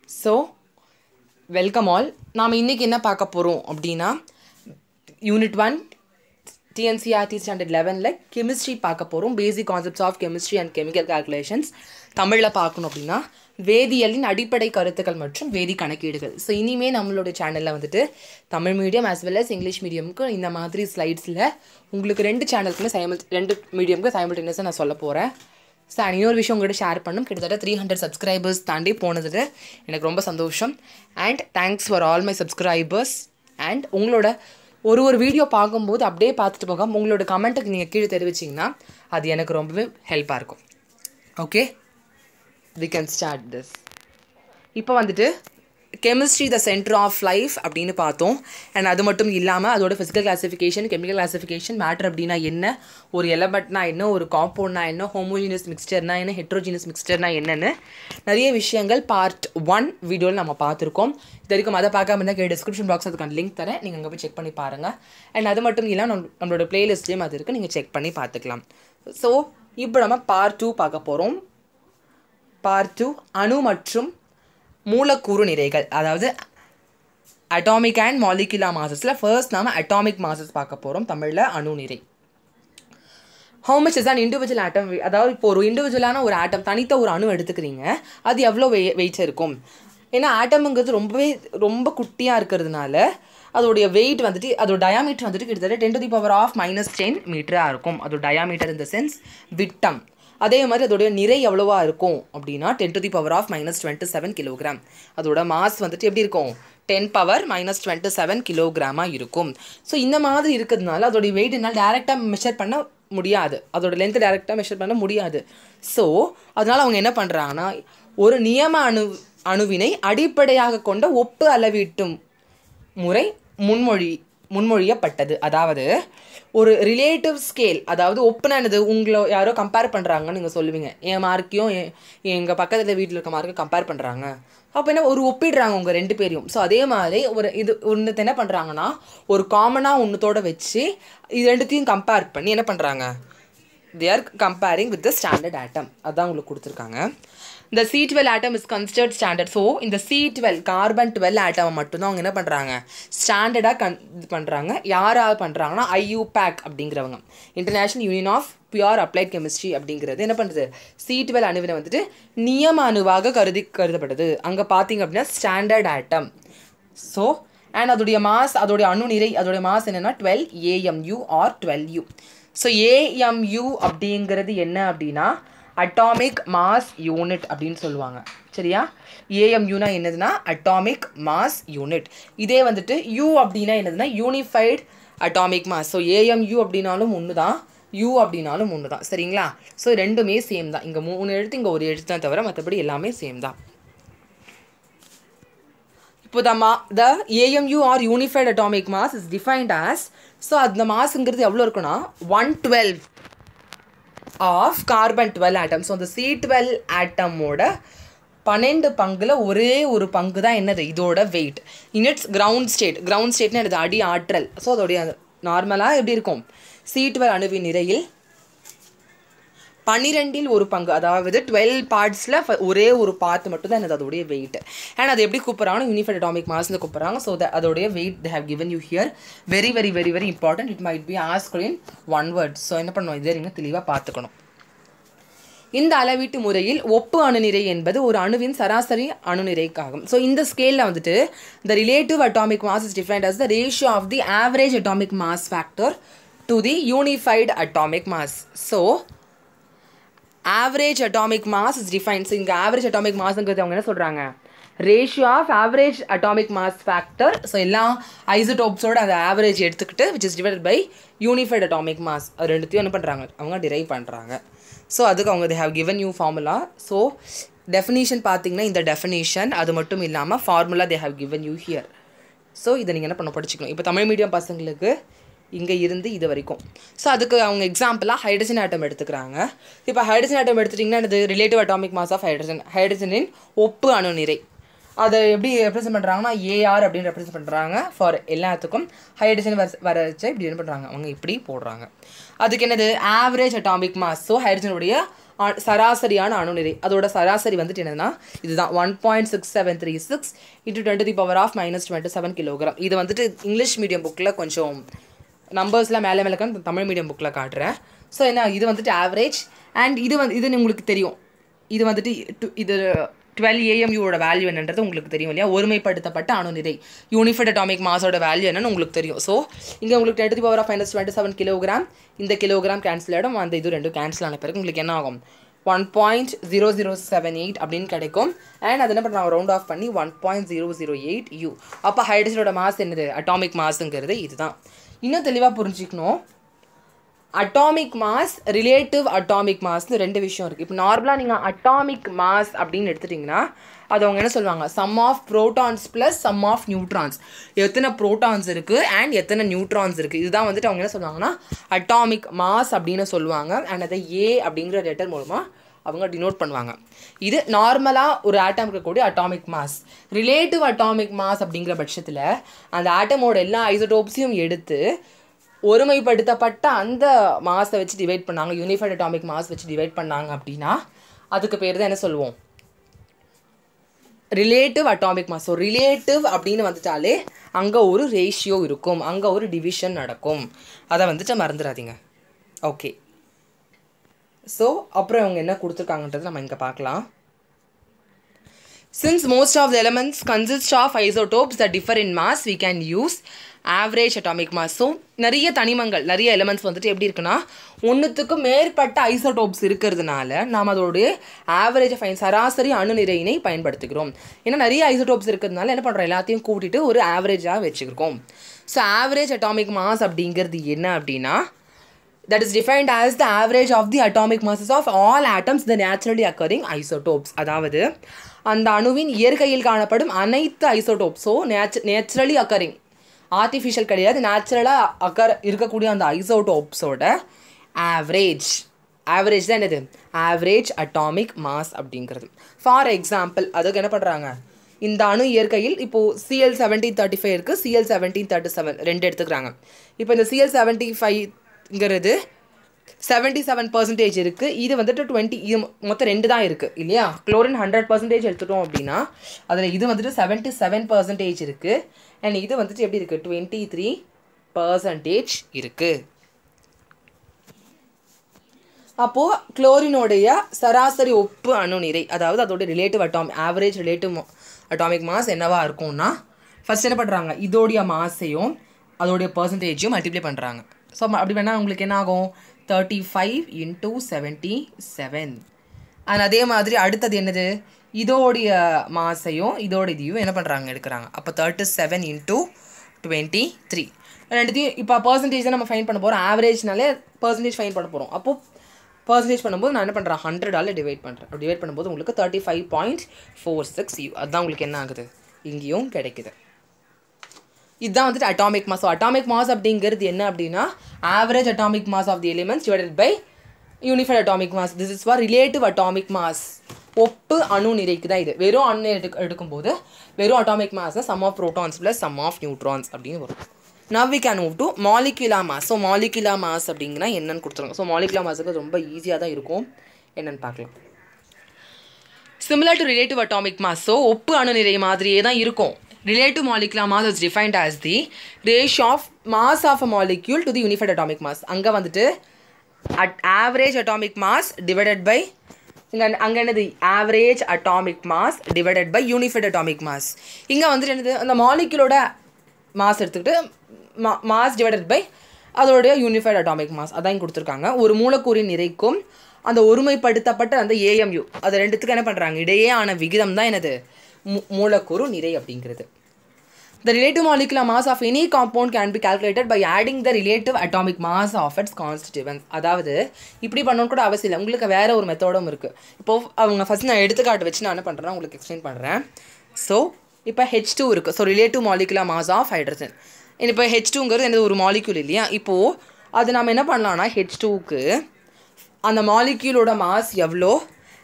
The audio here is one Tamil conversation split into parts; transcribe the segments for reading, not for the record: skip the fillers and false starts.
So welcome all. நாம் இன்றைக்கி என்ன பார்க்க போகிறோம் அப்படின்னா யூனிட் 1 டிஎன்சிஆர்டி ஸ்டாண்டர்ட் 11ல் கெமிஸ்ட்ரி பார்க்க போகிறோம். Basic concepts of chemistry and chemical calculations தமிழில் பார்க்கணும் அப்படின்னா வேதியியலின் அடிப்படை கருத்துக்கள் மற்றும் வேதி கணக்கீடுகள். ஸோ இனிமேல் நம்மளுடைய சேனலில் வந்துட்டு Tamil medium as well as English மீடியமுக்கு இந்த மாதிரி ஸ்லைட்ஸில் உங்களுக்கு ரெண்டு சேனலுக்குமே ரெண்டு மீடியமுக்கு சைமல்டேனியஸாக நான் சொல்ல போகிறேன். ஸோ இன்னொரு விஷயம் உங்கள்கிட்ட ஷேர் பண்ணும். கிட்டத்தட்ட 300 சப்ஸ்கிரைபர்ஸ் தாண்டி போனது எனக்கு ரொம்ப சந்தோஷம். And thanks for all my subscribers. And உங்களோட ஒரு வீடியோ பார்க்கும்போது அப்படியே பார்த்துட்டு போகாமல் உங்களோட கமெண்ட்டுக்கு நீங்கள் கீழே தெரிவிச்சிங்கன்னா அது எனக்கு ரொம்பவே ஹெல்ப்பாக இருக்கும். Okay, we can start this. இப்போ வந்துட்டு chemistry the centre of life அப்படின்னு பார்த்தோம். அண்ட் அது மட்டும் இல்லாமல் அதோட physical classification, chemical classification, matter அப்படின்னா என்ன, ஒரு எலமெண்ட்னா என்ன, ஒரு காம்பவுண்ட்னா என்ன, ஹோமோஜினஸ் மிக்ஸ்டர்னா என்ன, ஹெட்ரோஜினஸ் மிக்ஸ்டர்னா என்னென்னு நிறைய விஷயங்கள் பார்ட் 1 வீடியோவில் நம்ம பார்த்துருக்கோம். இது வரைக்கும் அதை பார்க்காம இருந்தால் டிஸ்கிரிப்ஷன் பாக்ஸ் அதுக்கான லிங்க் தரேன், நீங்கள் அங்கே போய் செக் பண்ணி பாருங்கள். அண்ட் அது மட்டும் இல்லாமல் நம்மளோட பிளேலிஸ்ட்லேயும் அது இருக்குது, நீங்கள் செக் பண்ணி பார்த்துக்கலாம். ஸோ இப்போ நம்ம பார்ட் 2 பார்க்க போகிறோம். பார்ட் 2 அணு மற்றும் மூலக்கூறு நிறைகள், அதாவது அட்டாமிக் அண்ட் மாலிகுலர் மாசஸில் ஃபர்ஸ்ட் நாம அட்டாமிக் மாசஸ் பார்க்க போகிறோம். தமிழில் அணு நிறை. How much is an individual atom, அதாவது இப்போ ஒரு இண்டிவிஜுவலான ஒரு ஆட்டம், தனித்த ஒரு அணு எடுத்துக்கிறீங்க, அது எவ்வளோ வெயிட் இருக்கும். ஏன்னா ஆட்டமுங்கிறது ரொம்ப குட்டியாக இருக்கிறதுனால அதோடைய வெயிட் வந்துட்டு, அதோட டயாமீட்டர் வந்துட்டு கிட்டத்தட்ட 10⁻⁻10 மீட்டராக இருக்கும். அதோட டயாமீட்டர் இந்த சென்ஸ் விட்டம். அதே மாதிரி அதோடைய நிறை எவ்வளோவா இருக்கும் அப்படின்னா 10⁻⁻27 கிலோகிராம். அதோட மாஸ் வந்துட்டு எப்படி இருக்கும், 10⁻⁻27 கிலோகிராமாக இருக்கும். ஸோ இந்த மாதிரி இருக்கிறதுனால அதோடைய வெயிட் என்னால் டேரெக்டாக மெஷர் பண்ண முடியாது, அதோட லென்த் டேரெக்டாக மெஷர் பண்ண முடியாது. ஸோ அதனால் அவங்க என்ன பண்ணுறாங்கன்னா ஒரு நியம அணுவினை அடிப்படையாக கொண்ட ஒப்பு அளவீட்டும் முறை முன்மொழியப்பட்டது. அதாவது ஒரு ரிலேட்டிவ் ஸ்கேல், அதாவது ஒப்புனானது உங்களை யாரோ கம்பேர் பண்ணுறாங்கன்னு நீங்கள் சொல்லுவீங்க. என் மார்க்கையும் எங்கள் பக்கத்தில் வீட்டில் இருக்க மார்க்கை கம்பேர் பண்ணுறாங்க, அப்போ என்ன ஒரு ஒப்பிடுறாங்க உங்கள் ரெண்டு பேரையும். ஸோ அதே மாதிரி ஒரு இது ஒன்று என்ன பண்ணுறாங்கன்னா ஒரு காமனாக ஒன்றுத்தோடு வச்சு இது ரெண்டுத்தையும் கம்பேர் பண்ணி என்ன பண்ணுறாங்க, they are comparing with the standard atom. அதான் உங்களுக்கு கொடுத்துருக்காங்க. இந்த C12 atom is considered standard. So இந்த C12 கார்பன் 12 ஆட்டமை மட்டும்தான் அவங்க என்ன பண்ணுறாங்க ஸ்டாண்டர்டாக இது பண்ணுறாங்க. யாராவது பண்ணுறாங்கன்னா IUPAC அப்படிங்கிறவங்க, international union of pure applied chemistry அப்படிங்கிறது என்ன பண்ணுறது, C12 அணுவினை வந்துட்டு நியம அணுவாக கருதப்படுது. அங்கே பார்த்தீங்க அப்படின்னா ஸ்டாண்டர்ட் ஆட்டம். ஸோ அண்ட் அதோடைய மாஸ், அதோடைய அணு நிறை, அதோடைய மாஸ் என்னென்னா 12 AMU R 12U. So AMU அப்படிங்கிறது என்ன அப்படின்னா அட்டாமிக் மாஸ் யூனிட் அப்படின்னு சொல்லுவாங்க. சரியா, AMUனா என்னதுன்னா அட்டாமிக் மாஸ் யூனிட். இதே வந்துட்டு U அப்படின்னா என்னதுன்னா unified atomic mass. So AMU அப்படின்னாலும் ஒன்று தான், U அப்படின்னாலும் ஒன்று தான். சரிங்களா, ஸோ ரெண்டுமே சேம் தான். இங்கே 3 எழுத்து, இங்கே ஒரு எழுத்து தான் தவிர மற்றபடி எல்லாமே சேம் தான். இப்போ the AMU or unified atomic mass is defined as, so அந்த மாஸுங்கிறது எவ்வளோ இருக்குன்னா 112 ஆஃப் கார்பன் 12 ஆட்டம். ஸோ அந்த C12 ஆட்டமோட 12 பங்குல ஒரே ஒரு பங்கு தான் என்னது இதோட வெயிட். இட்ஸ் கிரவுண்ட் ஸ்டேட்னா என்னது அடி ஆற்றல். ஸோ அதோடைய நார்மலாக எப்படி இருக்கும், C12 அணுவின் நிறையில் 12 ஒரு பங்கு, அதாவது 12 பார்ட்ஸில் ஒரே ஒரு பார்ட் மட்டும் தான் என்னது அதோடைய வெயிட். அண்ட் அது எப்படி கூப்பிட்றாங்கன்னா யூனிஃபைட் அட்டாமிக் மாஸ்ன்னு கூப்பிட்றாங்க. ஸோ அதோடைய weight they have given you here. Very very very very important. It might be asked in one word. ஸோ என்ன பண்ணுவோம், இதை நீங்கள் தெளிவாக பார்த்துக்கணும். இந்த அளவீட்டு முறையில் ஒப்பு அணுநிறை என்பது ஒரு அணுவின் சராசரி அணுநிறைக்காகும். ஸோ இந்த ஸ்கேலில் வந்துட்டு the relative atomic mass is defined as the ratio of the average atomic mass factor to the unified atomic mass. So average atomic mass is define. So இங்கே ஆவரேஜ் அட்டாமிக் மாஸ்ங்கிறது அவங்க என்ன சொல்கிறாங்க, ratio of average atomic mass factor. So எல்லா ஐசோடோப்ஸோட அந்த ஆவரேஜ் எடுத்துக்கிட்டு which is divided by unified atomic mass. அது ரெண்டுத்தையும் என்ன பண்ணுறாங்க அவங்க டிரைவ் பண்ணுறாங்க. ஸோ அதுக்கு அவங்க they have given you formula. So definition பார்த்தீங்கன்னா இந்த டெஃபினிஷன், அது மட்டும் இல்லாமல் formula they have given you here. So இதை நீங்கள் என்ன பண்ண படிச்சுக்கணும். இப்போ தமிழ் மீடியம் பசங்களுக்கு இங்கே இருந்து இது வரைக்கும். ஸோ அதுக்கு அவங்க எக்ஸாம்பிளாக ஹைட்ரஜன் ஆட்டம் எடுத்துக்கிறாங்க. இப்போ ஹைட்ரஜன் ஆட்டம் எடுத்துட்டிங்கன்னா அது ரிலேட்டிவ் அட்டாமிக் மாஸ் ஆஃப் ஹைட்ரஜனின் ஒப்பு அணு நிறை. அதை எப்படி ரெப்ரசென்ட் பண்ணுறாங்கன்னா AR அப்படின்னு ரெப்ரசென்ட் பண்ணுறாங்க ஃபார் எல்லாத்துக்கும். ஹைட்ரஜன் வர வச்சு இப்படி என்ன பண்ணுறாங்க அவங்க இப்படி போடுறாங்க. அதுக்கு என்னது ஆவரேஜ் அட்டாமிக் மாஸ். ஸோ ஹைட்ரஜனுடைய சராசரியான அணுநிறை. அதோட சராசரி வந்துட்டு என்னன்னா இதுதான் 1.6736 into 10⁻⁻27 கிலோகிராம். இது வந்துட்டு இங்கிலீஷ் மீடியம் புக்கில் கொஞ்சம் நம்பர்ஸ்லாம் மேலே மேலே தமிழ் மீடியம் புக்கில் காட்டுறேன். ஸோ என்ன இது வந்துட்டு ஆவரேஜ். அண்ட் இது உங்களுக்கு தெரியும். இது வந்துட்டு இது 12 AMUவோட வேல்யூ என்னன்றது உங்களுக்கு தெரியும் இல்லையா. ஒருமைப்படுத்தப்பட்ட அணுநிறை யூனிஃபைட் அட்டாமிக் மாஸோட வேல்யூ என்னன்னு உங்களுக்கு தெரியும். ஸோ இங்கே உங்களுக்கு 10⁻⁻27 கிலோகிராம், இந்த கிலோகிராம் கேன்சல் ஆகிடும். அந்த இது ரெண்டும் கேன்சல் ஆன பிறகு உங்களுக்கு என்ன ஆகும் 1.0078 அப்படின்னு கிடைக்கும். அண்ட் அது என்ன பண்ணுறாங்க ரவுண்ட் ஆஃப் பண்ணி 1.008 U. அப்போ ஹைட்ரஜனோட மாஸ் என்னது அட்டாமிக் மாஸுங்கிறது இதுதான். இன்னும் தெளிவாக புரிஞ்சிக்கணும். அட்டாமிக் மாஸ் ரிலேட்டிவ் அட்டாமிக் மாஸ்னு ரெண்டு விஷயம் இருக்குது. இப்போ நார்மலாக நீங்கள் அட்டாமிக் மாஸ் அப்படின்னு எடுத்துட்டிங்கன்னா அது அவங்க என்ன சொல்லுவாங்க sum of protons plus sum of neutrons. எத்தனை ப்ரோட்டான்ஸ் இருக்குது அண்ட் எத்தனை நியூட்ரான்ஸ் இருக்குது இதுதான் வந்துட்டு அவங்க என்ன சொல்லுவாங்கன்னா அட்டாமிக் மாஸ் அப்படின்னு சொல்லுவாங்க. அண்ட் அதை A அப்படிங்கிற லெட்டர் மூலமாக அவங்க டினோட் பண்ணுவாங்க. இது நார்மலாக ஒரு ஆட்டம் இருக்கக்கூடிய atomic mass. Relative atomic mass அப்படிங்கிற பட்சத்தில் அந்த ஆட்டமோட எல்லா ஐசோடோப்ஸையும் எடுத்து ஒருமைப்படுத்தப்பட்ட அந்த மாஸை வச்சு டிவைட் பண்ணாங்க, யூனிஃபைட் அட்டாமிக் மாஸ் வச்சு டிவைட் பண்ணாங்க அப்படின்னா அதுக்கு பேர் தான் என்ன சொல்லுவோம் relative atomic mass. So relative அப்படின்னு வந்துட்டாலே அங்கே ஒரு ரேஷியோ இருக்கும், அங்கே ஒரு டிவிஷன் நடக்கும். அதை வந்துட்டு மறந்துடாதீங்க. ஓகே. ஸோ அப்புறம் அவங்க என்ன கொடுத்துருக்காங்கன்றது நம்ம இங்கே பார்க்கலாம். Since most of the elements consist of isotopes that differ in mass, we can use average atomic mass. So நிறைய தனிமங்கள் நிறைய எலிமெண்ட்ஸ் வந்துட்டு எப்படி இருக்குன்னா ஒன்றுத்துக்கு மேற்பட்ட ஐசோடோப்ஸ் இருக்கிறதுனால நாம் அதோடைய ஆவரேஜ் சராசரி அணுநிறையினை பயன்படுத்துகிறோம். ஏன்னா நிறைய ஐசோடோப்ஸ் இருக்கிறதுனால என்ன பண்ணுறோம் எல்லாத்தையும் கூட்டிட்டு ஒரு ஆவரேஜாக வச்சுருக்கோம். ஸோ ஆவரேஜ் அட்டாமிக் மாஸ் அப்படிங்கிறது என்ன அப்படின்னா that is defined as the average of the atomic masses of all atoms the naturally occurring isotopes. அதாவது அந்த அணுவின் இயற்கையில் காணப்படும் அனைத்து ஐசோடோப்ஸோ நேச்சுரலி அக்கரிங் ஆர்டிஃபிஷியல் கிடையாது நேச்சுரலாக இருக்கக்கூடிய அந்த ஐசோடோப்ஸோட ஆவரேஜ் தான் என்னது ஆவரேஜ் அட்டாமிக் மாஸ் அப்படிங்கிறது. ஃபார் எக்ஸாம்பிள் அதுக்கு என்ன பண்ணுறாங்க இந்த அணு இயற்கையில் இப்போது Cl1735 இருக்குது, Cl1737 ரெண்டு எடுத்துக்கிறாங்க. இப்போ இந்த Cl75ங்கிறது 77% இருக்குது, இது வந்துட்டு 20 இது மொத்தம் ரெண்டு தான் இருக்குது இல்லையா. குளோரின் 100% எடுத்துட்டோம் அப்படின்னா அதில் இது வந்துட்டு 77% இருக்குது. அண்ட் இது வந்துட்டு எப்படி இருக்குது 23% இருக்குது. அப்போது குளோரினோடைய சராசரி ஒப்பு அணுநிறை அதாவது அதோட relative average relative atomic mass என்னவா இருக்கும்னா ஃபர்ஸ்ட் என்ன பண்ணுறாங்க இதோடைய மாஸையும் அதோடைய பர்சன்டேஜையும் மல்டிப்ளை பண்ணுறாங்க. ஸோ அப்படி வேணால் உங்களுக்கு என்ன ஆகும் 35 × 77. அண்ட் அதே மாதிரி அடுத்தது என்னது இதோடைய மாஸையும் இதோட இதையும் என்ன பண்ணுறாங்க எடுக்கிறாங்க. அப்போ 37 × 23 ரெண்டுத்தையும் இப்போ பர்சன்டேஜ் தான் நம்ம ஃபைன் பண்ண போகிறோம். ஆவரேஜ்னாலே பர்சன்டேஜ் ஃபைன் பண்ண போகிறோம். அப்போது பர்சன்டேஜ் பண்ணும்போது நான் என்ன பண்ணுறேன் 100ஆல் டிவைட் பண்ணுறேன். அப்படி டிவைட் பண்ணும்போது உங்களுக்கு 35.46 U அதுதான் உங்களுக்கு என்ன ஆகுது இங்கேயும் கிடைக்குது. இதுதான் வந்துட்டு atomic mass. So atomic mass அப்படிங்கிறது என்ன அப்படின்னா average atomic mass of the elements divided by unified atomic mass. This is for relative atomic mass. ஒப்பு அணு நிறைக்கு தான் இது. வெறும் அணு எடுக்கும்போது வெறும் atomic mass sum of protons plus sum of neutrons அப்படின்னு வரும். Now we can move to molecular mass. So molecular mass அப்படிங்கன்னா என்னன்னு கொடுத்துருங்க. ஸோ molecular massக்கு ரொம்ப ஈஸியாக தான் இருக்கும், என்னென்னு பார்க்கலாம். Similar to relative atomic mass, so ஒப்பு அணு நிறை மாதிரியே தான் இருக்கும். Relative molecular mass is defined as the ratio of mass of a molecule to the unified atomic mass. அங்கே வந்துட்டு average atomic mass divided by அங்கே என்னது average atomic mass divided by unified atomic mass. இங்கே வந்துட்டு என்னது அந்த மாலிக்யூலோட மாஸ் எடுத்துக்கிட்டு மாஸ் டிவைடட் பை அதோடைய யூனிஃபைட் அட்டாமிக் மாஸ் அதான் கொடுத்துருக்காங்க. ஒரு மூலக்கூறின் நிறைக்கும் அந்த ஒருமைப்படுத்தப்பட்ட அந்த AMU அது ரெண்டுத்துக்கும் என்ன பண்ணுறாங்க இடையே ஆன விகிதம் தான் என்னது மூலக்கூறு நிறை அப்படிங்கிறது. The relative molecular mass of any compound can be calculated by adding the relative atomic mass of its constituents. அதாவது இப்படி பண்ணணும் கூட அவசியம் இல்லை, உங்களுக்கு வேறு ஒரு மெத்தடும் இருக்குது. இப்போது அவங்க ஃபஸ்ட் நான் எடுத்துக்காட்டு வச்சு நான் என்ன பண்ணுறேன் உங்களுக்கு எக்ஸ்பிளைன் பண்ணுறேன். ஸோ இப்போ H2 இருக்குது. So relative molecular mass of hydrogen. இப்போ H2ங்கிறது என்னது ஒரு மாலிக்யூல் இல்லையா. இப்போது அது நம்ம என்ன பண்ணலாம்னா H2க்கு அந்த மாலிக்யூலோட மாஸ் எவ்வளோ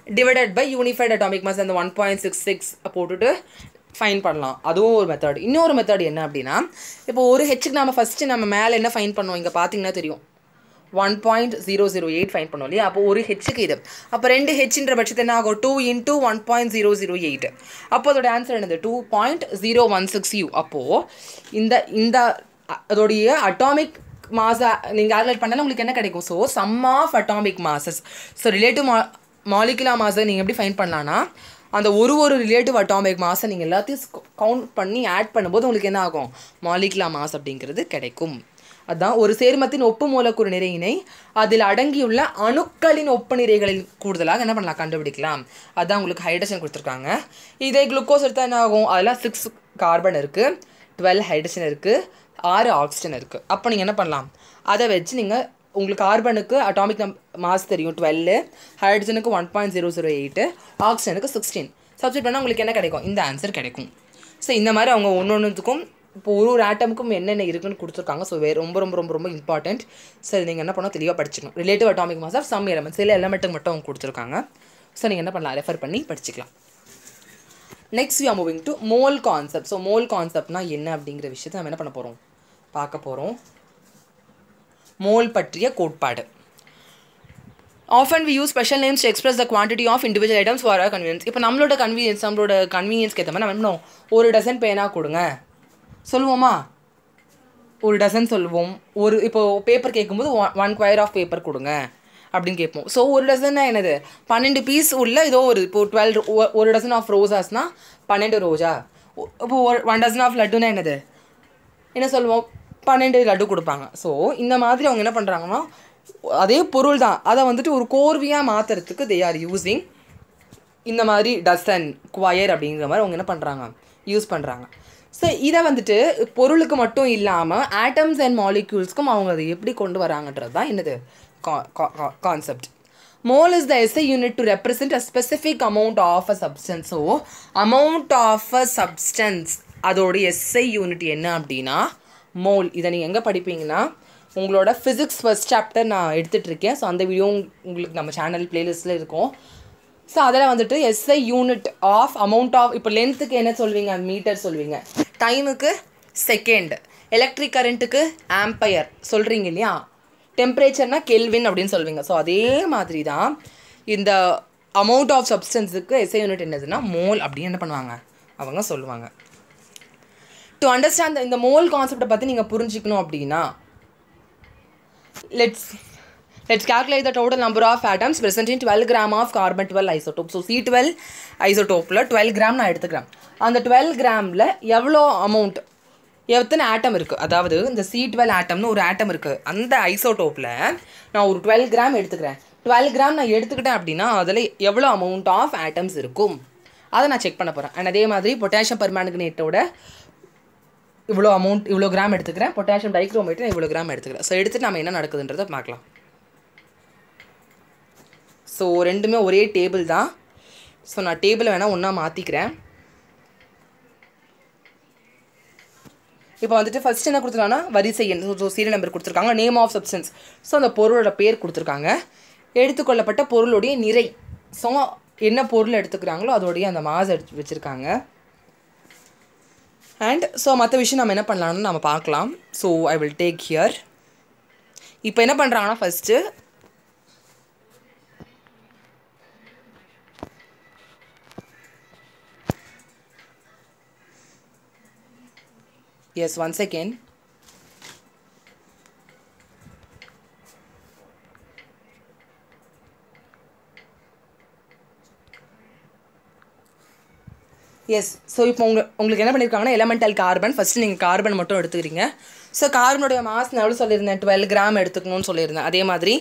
divided by unified atomic mass அந்த 1.66 போட்டுட்டு ஃபைன் பண்ணலாம். அதுவும் ஒரு மெத்தட். இன்னொரு மெத்தட் என்ன அப்படின்னா இப்போ ஒரு ஹெச்சுக்கு நம்ம ஃபஸ்ட்டு நம்ம மேலே என்ன ஃபைன் பண்ணோம் இங்கே பார்த்தீங்கன்னா தெரியும் 1.008 ஃபைன் பண்ணோம் இல்லையா? அப்போ ஒரு ஹெச்சுக்கு இது. அப்போ 2 ஹெச்ன்ற பட்சத்தில் என்ன ஆகும்? 2 × 1.008. அப்போ அதோட ஆன்சர் என்னது? 2.016 U. அப்போது இந்த அதோடைய அட்டாமிக் மாஸை நீங்கள் கால்குலேட் பண்ணாலும் உங்களுக்கு என்ன கிடைக்கும்? So sum of atomic masses. So relative molecular மாஸை நீங்கள் எப்படி ஃபைன் பண்ணலான்னா, அந்த ஒரு ரிலேட்டிவ் அட்டாமிக் மாஸை நீங்கள் எல்லாத்தையும் கவுண்ட் பண்ணி ஆட் பண்ணும்போது உங்களுக்கு என்ன ஆகும்? மாலிகுலர் மாஸ் அப்படிங்கிறது கிடைக்கும். அதுதான் ஒரு சேர்மத்தின் ஒப்பு மூலக்கூறு நிறையினை அதில் அடங்கியுள்ள அணுக்களின் ஒப்பு நிறைகளில் கூடுதலாக என்ன பண்ணலாம்? கண்டுபிடிக்கலாம். அதுதான் உங்களுக்கு ஹைட்ரஜன் கொடுத்துருக்காங்க. இதே குளுக்கோஸ் எடுத்தால் என்ன ஆகும்? அதெல்லாம் 6 கார்பன் இருக்குது, 12 ஹைட்ரஜன் இருக்குது, 6 ஆக்சிஜன் இருக்குது. அப்போ நீங்கள் என்ன பண்ணலாம்? அதை வச்சு நீங்கள் உங்களுக்கு கார்பனுக்கு அட்டாமிக் மாஸ் தெரியும் 12, ஹைட்ரஜனுக்கு 1.008, ஆக்சிஜனுக்கு 16. சப்ஸ்டிட் பண்ணால் உங்களுக்கு என்ன கிடைக்கும்? இந்த ஆன்சர் கிடைக்கும். ஸோ இந்த மாதிரி அவங்க ஒன்றுத்துக்கும் இப்போ ஒரு ஆட்டமுக்கும் என்னென்ன இருக்குன்னு கொடுத்துருக்காங்க. ஸோ ரொம்ப ரொம்ப ரொம்ப ரொம்ப இம்பார்ட்டன்ட். சரி, நீங்கள் என்ன பண்ணால் தெளிவாக படிச்சுக்கணும். Relative atomic mass of some elements, சில எலமெண்ட்டுக்கு மட்டும் அவங்க கொடுத்துருக்காங்க. ஸோ நீங்கள் என்ன பண்ணலாம்? ரெஃபர் பண்ணி படிச்சுக்கலாம். Next we are moving to mole concept. So mole கான்செப்ட்னா என்ன அப்படிங்கிற விஷயத்தை நம்ம என்ன பண்ண போகிறோம்? பார்க்க போகிறோம். மோல் பற்றிய கோட்பாடு. Often we use special names to express the quantity of individual items for our convenience. இப்போ நம்மளோட கன்வீனியன்ஸ்க்கு ஏற்ற மாதிரி நம்ம என்ன ஒரு டசன் பேனா கொடுங்க சொல்லுவோமா? ஒரு டசன் சொல்லுவோம். இப்போ பேப்பர் கேட்கும்போது 1 ஸ்கொயர் ஆஃப் பேப்பர் கொடுங்க அப்படின்னு கேட்போம். ஸோ ஒரு டசன்னா என்னது? 12 பீஸ் உள்ள ஏதோ இப்போ 12 ஒரு டசன் ஆஃப் ரோசாஸ்னால் 12 ரோஜா. இப்போ 1 டசன் ஆஃப் லட்டுன்னா என்னது? என்ன சொல்லுவோம்? 12 லட்டு கொடுப்பாங்க. ஸோ இந்த மாதிரி அவங்க என்ன பண்ணுறாங்கன்னா, அதே பொருள் தான், அதை வந்துட்டு ஒரு கோர்வையாக மாற்றுறதுக்கு தே ஆர் யூஸிங் இந்த மாதிரி டசன், ஸ்கொயர் அப்படிங்கிற மாதிரி அவங்க என்ன பண்ணுறாங்க? யூஸ் பண்ணுறாங்க. ஸோ இதை வந்துட்டு பொருளுக்கு மட்டும் இல்லாமல் ஆட்டம்ஸ் அண்ட் மாலிக்யூல்ஸ்க்கும் அவங்க அதை எப்படி கொண்டு வராங்கன்றது தான் என்னது? Concept. Mole is the SI unit to represent a specific amount of a substance. So amount of a substance அதோட SI யூனிட் என்ன அப்படின்னா மோல். இதை நீங்கள் எங்கே படிப்பீங்கன்னா உங்களோட ஃபிசிக்ஸ் ஃபர்ஸ்ட் சாப்டர் நான் எடுத்துகிட்ருக்கேன். ஸோ அந்த வீடியோ உங்களுக்கு நம்ம சேனல் பிளேலிஸ்ட்டில் இருக்கும். ஸோ அதில் வந்துட்டு SI unit of amount of, இப்போ லென்த்துக்கு என்ன சொல்வீங்க? மீட்டர் சொல்வீங்க. டைமுக்கு செகண்ட், எலக்ட்ரிக் கரண்ட்டுக்கு ஆம்பயர் சொல்கிறீங்க இல்லையா? டெம்பரேச்சர்னா கெல்வின் அப்படின்னு சொல்வீங்க. ஸோ அதே மாதிரி தான் இந்த அமௌண்ட் ஆஃப் சப்ஸ்டன்ஸுக்கு SI யூனிட் என்னதுன்னா மோல் அப்படின்னு என்ன பண்ணுவாங்க? அவங்க சொல்லுவாங்க. டு அண்டர்ஸ்டாண்ட் இந்த மோல் கான்செப்டை பற்றி நீங்கள் புரிஞ்சிக்கணும் அப்படின்னா let's calculate the total number of atoms present in 12 gram of carbon 12 isotope. So C12 ஐசோடோப்பில் 12 gram நான் எடுத்துக்கிறேன். அந்த 12 கிராமில் எவ்வளோ அமௌண்ட், எத்தனை ஆட்டம் இருக்குது? அதாவது இந்த C12 ஆட்டம்னு ஒரு ஆட்டம் இருக்குது. அந்த ஐசோடோப்பில் நான் ஒரு 12 கிராம் எடுத்துக்கிறேன். 12 கிராம் நான் எடுத்துக்கிட்டேன் அப்படின்னா அதில் எவ்வளோ அமௌண்ட் ஆஃப் ஆட்டம்ஸ் இருக்கும் அதை நான் செக் பண்ண போகிறேன். அண்ட் அதே மாதிரி பொட்டாசியம் பெர்மாங்கனேட்டோட இவ்வளோ அமௌண்ட், இவ்வளோ கிராம் எடுத்துக்கிறேன். பொட்டாசியம் டைக்ரோமேட் இவ்வளோ கிராம் எடுத்துக்கிறேன். ஸோ எடுத்துகிட்டு நம்ம என்ன நடக்குதுன்றதை பார்க்கலாம். ஸோ ரெண்டுமே ஒரே டேபிள் தான். ஸோ நான் டேபிளை வேணால் ஒன்றா மாற்றிக்கிறேன். இப்போ வந்துட்டு ஃபஸ்ட் என்ன கொடுத்துருக்காங்கன்னா வரிசை எண், ஸோ சீரியல் நம்பர் கொடுத்துருக்காங்க. நேம் ஆஃப் சப்ஸ்டன்ஸ், ஸோ அந்த பொருளோட பேர் கொடுத்துருக்காங்க. எடுத்துக்கொள்ளப்பட்ட பொருளுடைய நிறை, ஸோ என்ன பொருள் எடுத்துக்கிறாங்களோ அதோடைய அந்த மாஸ் எடுத்து வச்சுருக்காங்க. அண்ட் ஸோ மற்ற விஷயம் நம்ம என்ன பண்ணலாம்னு நம்ம பார்க்கலாம். So I will take here. இப்போ என்ன பண்ணுறாங்கன்னா first yes, one second. Yes. So இப்போ உங்களுக்கு என்ன பண்ணியிருக்காங்கன்னா எலமெண்டல் கார்பன், ஃபஸ்ட்டு நீங்கள் கார்பன் மட்டும் எடுத்துக்கிறீங்க. ஸோ கார்பனுடைய மாஸ் நான் எவ்வளோ சொல்லியிருந்தேன்? 12 கிராம் எடுத்துக்கணும்னு சொல்லியிருந்தேன். அதே மாதிரி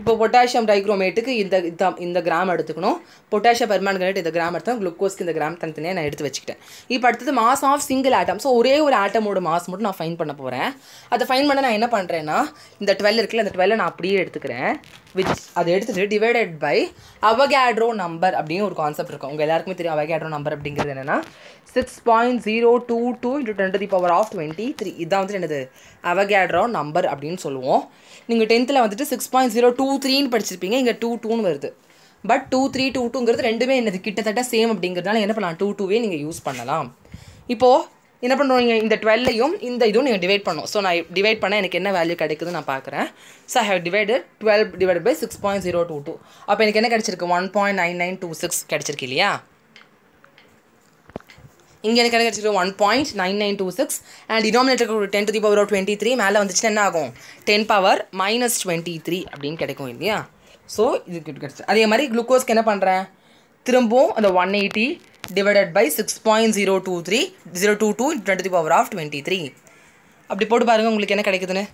இப்போ பொட்டாசியம் டைக்ரோமேட்டுக்கு இந்த கிராம் எடுத்துக்கணும். பொட்டாசியம் பெர்மாங்கனேட் இந்த கிராம் எடுத்தோம். குளுக்கோஸ்க்கு இந்த கிராம் தனித்தனியாக நான் எடுத்து வச்சுக்கிட்டேன். இப்போ அடுத்தது mass of single atom. So ஒரே ஒரு ஆட்டமோட மாஸ் மட்டும் நான் ஃபைன் பண்ண போகிறேன். அதை ஃபைன் பண்ண நான் என்ன பண்ணுறேன்னா இந்த 12 இருக்குல்ல, அந்த 12 நான் அப்படியே எடுத்துக்கிறேன். அதை எடுத்துகிட்டு டிவைடட் பை அவகேட்ரோ நம்பர் அப்படின்னு ஒரு கான்செப்ட் இருக்கும். உங்கள் எல்லாருக்குமே தெரியும் அவகேட்ரோ நம்பர் அப்படிங்கிறது என்னென்னா 6.022 × 10⁻23. இதான் வந்துட்டு என்னது அவகேட்ரோ நம்பர் அப்படின்னு சொல்லுவோம். நீங்கள் 10th வந்துட்டு 6.023ன்னு படிச்சிருப்பீங்க. இங்கே 22ன்னு வருது. பட் 2322ங்கிறது ரெண்டுமே என்னது கிட்டத்தட்ட சேம் அப்படிங்கிறதுனால என்ன பண்ணலாம்? 22வே நீங்கள் யூஸ் பண்ணலாம். இப்போது என்ன பண்ணுறோம், இந்த 12ஐயும் இந்த இதுவும் நீங்கள் டிவைட் பண்ணணும். ஸோ நான் டிவைட் பண்ணால் எனக்கு என்ன வேல்யூ கிடைக்குதுன்னு நான் பார்க்குறேன். So I have divided 12 divide by 6.022. அப்போ எனக்கு என்ன கிடச்சிருக்கு, 1.9926 கிடச்சிருக்கு இல்லையா. இங்கே எனக்கு என்ன கிடச்சிருக்கு, 1.9926 அண்ட் டினாமினேட்டருக்கு ஒரு 10 to the power of 23 மேலே வந்துச்சுன்னா என்ன ஆகும், 10 power minus 23 அப்படின்னு கிடைக்கும் இல்லையா. ஸோ இதுக்கு கிடச்சி. அதே மாதிரி குளுக்கோஸ்க்கு என்ன பண்ணுறேன், திரும்பவும் அந்த 180 divided by 6.022 into 10 to the power of 23 அப்படி போட்டு பாருங்கள் உங்களுக்கு என்ன கிடைக்குதுன்னு.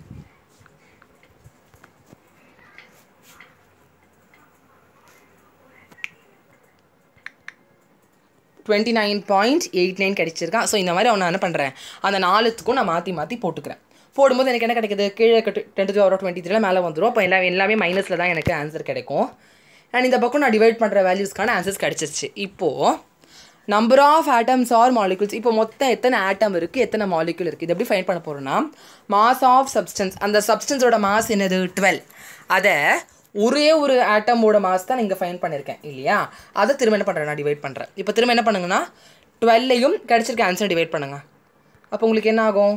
$29.89 கிடைச்சிருக்கான். ஸோ இந்த மாதிரி நான் என்ன பண்ணுறேன், அந்த 4த்துக்கும் நான் மாற்றி மாற்றி போட்டுக்கிறேன். போடும்போது எனக்கு என்ன கிடைக்குது, கீழே 10 to the power of 23 மேலே வந்துடும். அப்போ எல்லாமே மைனஸில் தான் எனக்கு ஆன்சர் கிடைக்கும். அண்ட் இந்த பக்கம் நான் டிவைட் பண்ணுற வேல்யூஸ்க்கான ஆன்சர்ஸ் கிடச்சிருச்சு. இப்போது number of atoms or molecules, இப்போ மொத்தம் எத்தனை ஆட்டம் இருக்குது, எத்தனை மாலிகுல் இருக்குது, இது எப்படி ஃபைண்ட் பண்ண போகிறோன்னா, மாஸ் ஆஃப் சப்ஸ்டன்ஸ், அந்த சப்ஸ்டன்ஸோட மாஸ் என்னது 12, அதை ஒரே ஒரு ஆட்டமோட மாஸ் தான் இங்கே ஃபைண்ட் பண்ணியிருக்கேன் இல்லையா. அதை திரும்ப என்ன பண்ணுறேன், நான் டிவைட் பண்ணுறேன். இப்போ திரும்ப என்ன பண்ணுங்கன்னா 12ஐயும் கிடச்சிருக்க ஆன்சர் டிவைட் பண்ணுங்கள். அப்போ உங்களுக்கு என்ன ஆகும்,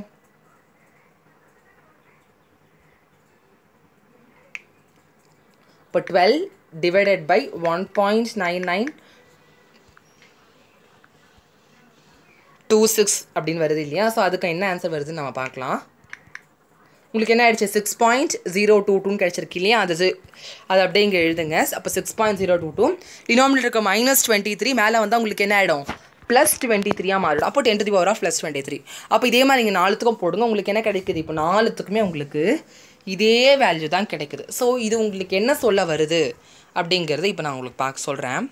இப்போ 12 divided by 1.9926 அப்படின்னு வருது இல்லையா. ஸோ அதுக்கு என்ன ஆன்சர் வருதுன்னு நம்ம பார்க்கலாம். உங்களுக்கு என்ன ஆயிடுச்சு, 6.022 கிடைச்சிருக்கு இல்லையா. அது அப்படியே இங்கே எழுதுங்க. அப்போ 6.022 டினாமினேட்டருக்கு -23 மேலே வந்தால் உங்களுக்கு என்ன ஆகிடும், +23 மாறிடும். அப்போ 10 to the power of +23. அப்போ இதே மாதிரி நீங்கள் 4த்துக்கும் போடுங்க. உங்களுக்கு என்ன கிடைக்குது, இப்போ 4த்துக்குமே உங்களுக்கு இதே வேல்யூ தான் கிடைக்குது. ஸோ இது உங்களுக்கு என்ன சொல்ல வருது அப்படிங்கிறது இப்போ நான் உங்களுக்கு பார்க்க சொல்கிறேன்.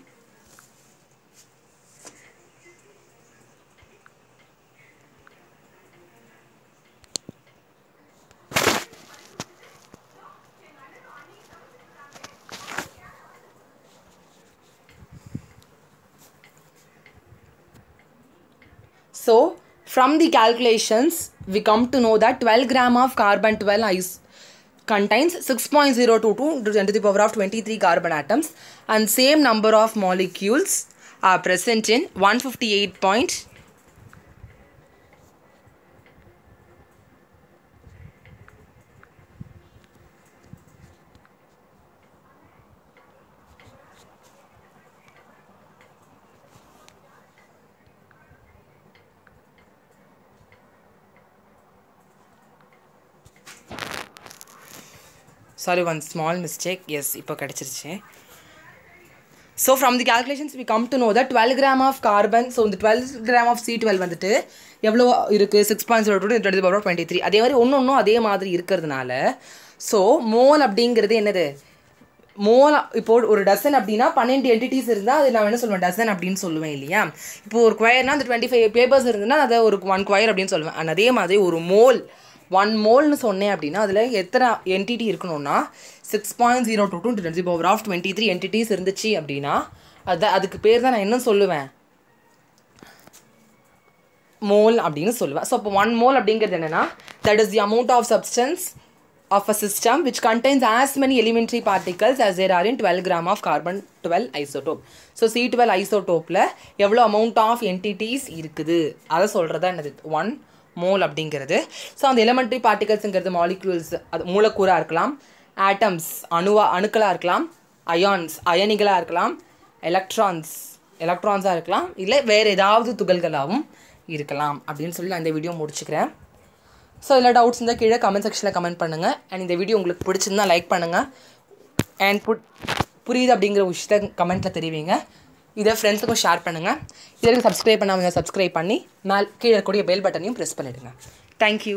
So from the calculations we come to know that 12 gram of carbon-12 contains 6.022 into 10 to the power of 23 carbon atoms and same number of molecules are present in 158. Sorry, one small mistake. Yes, இப்போ கிடைச்சிருச்சு. So from the calculations we come to know that 12 gram of carbon, so இந்த 12 gram of C12 வந்துட்டு எவ்வளோ இருக்குது, 6.022 into 10 to the power of 23. அதே மாதிரி ஒன்றும் அதே மாதிரி இருக்கிறதுனால ஸோ மோல் அப்படிங்கிறது என்னது, மோல். இப்போது ஒரு டசன் அப்படின்னா 12 என்டிட்டிஸ் இருந்தால் அது நான் என்ன சொல்லுவேன், டசன் அப்படின்னு சொல்லுவேன் இல்லையா. இப்போ ஒரு குவயர்னா அந்த 25 பேப்பர்ஸ் இருந்ததுன்னா அதை ஒரு 1 குவயர் அப்படின்னு சொல்லுவேன். அண்ட் அதே மாதிரி ஒரு மோல் 1 மோல்னு சொன்னேன் அப்படின்னா அதில் எத்தனை என்டிட்டி இருக்கணும்னா 6.022 into 10 to the power of 23 entities இருந்துச்சு அப்படின்னா அதுக்கு பேர் தான் நான் என்ன சொல்லுவேன், மோல் அப்படின்னு சொல்லுவேன். ஸோ அப்போ 1 மோல் அப்படிங்கிறது என்னென்னா, that is the amount of substance of a system which contains as many elementary particles as there are in 12 gram of carbon-12 isotope. So C12 isotopeல எவ்வளோ amount of entities இருக்குது அதை சொல்கிறதா என்னது 1 மோல் அப்படிங்கிறது. ஸோ அந்த எலிமெண்ட்ரி பார்ட்டிகல்ஸுங்கிறது மாலிக்யூல்ஸ், அது மூலக்கூறாக இருக்கலாம், ஆட்டம்ஸ் அணுக்களாக இருக்கலாம், அயனிகளாக இருக்கலாம், எலக்ட்ரான்ஸாக இருக்கலாம், இல்லை வேறு ஏதாவது துகள்களாகவும் இருக்கலாம் அப்படின்னு சொல்லி நான் இந்த வீடியோ முடிச்சுக்கிறேன். ஸோ இதில் டவுட்ஸ் இருந்தால் கீழே கமெண்ட் செக்ஷனில் கமெண்ட் பண்ணுங்கள். அண்ட் இந்த வீடியோ உங்களுக்கு பிடிச்சிருந்தா லைக் பண்ணுங்கள். அண்ட் புரியுது அப்படிங்கிற விஷயத்தை கமெண்ட்டில் தெரிவிங்க. இதை ஃப்ரெண்ட்ஸுக்கும் ஷேர் பண்ணுங்கள். இதற்கு சப்ஸ்கிரைப் பண்ணாமல் சப்ஸ்கிரைப் பண்ணி கீழே இருக்கக்கூடிய பெல் பட்டனையும் ப்ரெஸ் பண்ணிவிடுங்க. தேங்க்யூ.